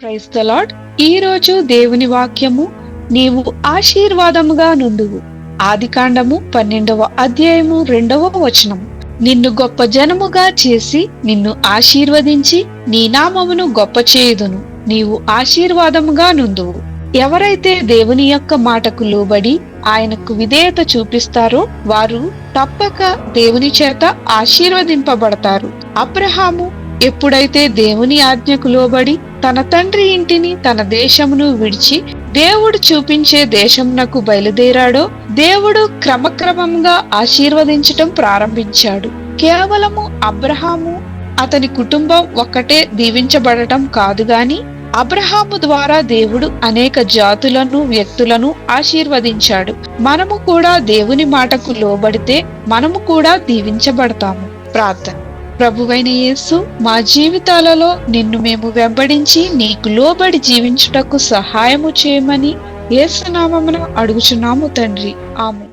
Praise the lord. ఈ రోజు దేవుని వాక్యము, నీవు ఆశీర్వాదముగా నుండువు. ఆదికాండము 12వ అధ్యాయము 2వ వచనము. నిన్ను గొప్ప జనముగా చేసి నిన్ను ఆశీర్వదించి నీ నామమును గొప్ప చేయుదును. నీవు ఆశీర్వాదముగా నుండువు. ఎవరైతే దేవుని యొక్క మాటకు లోబడి ఆయనకు విధేయత చూపిస్తారో వారు తప్పక దేవుని చేత ఆశీర్వదింపబడతారు. అబ్రహాము ఎప్పుడైతే దేవుని ఆజ్ఞకు లోబడి తన తండ్రి ఇంటిని, తన దేశమును విడిచి దేవుడు చూపించే దేశమునకు బయలుదేరాడో, దేవుడు క్రమక్రమంగా ఆశీర్వదించటం ప్రారంభించాడు. కేవలము అబ్రహాము, అతని కుటుంబం ఒక్కటే దీవించబడటం కాదు గాని అబ్రహాము ద్వారా దేవుడు అనేక జాతులను, వ్యక్తులను ఆశీర్వదించాడు. మనము కూడా దేవుని మాటకు లోబడితే మనము కూడా దీవించబడతాము. ప్రార్థన. ప్రభువైన యేసు, మా జీవితాలలో నిన్ను మేము వెంబడించి నీకు లోబడి జీవించుటకు సహాయము చేయమని యేసు నామమున అడుగుచున్నాము తండ్రి. ఆమేన్.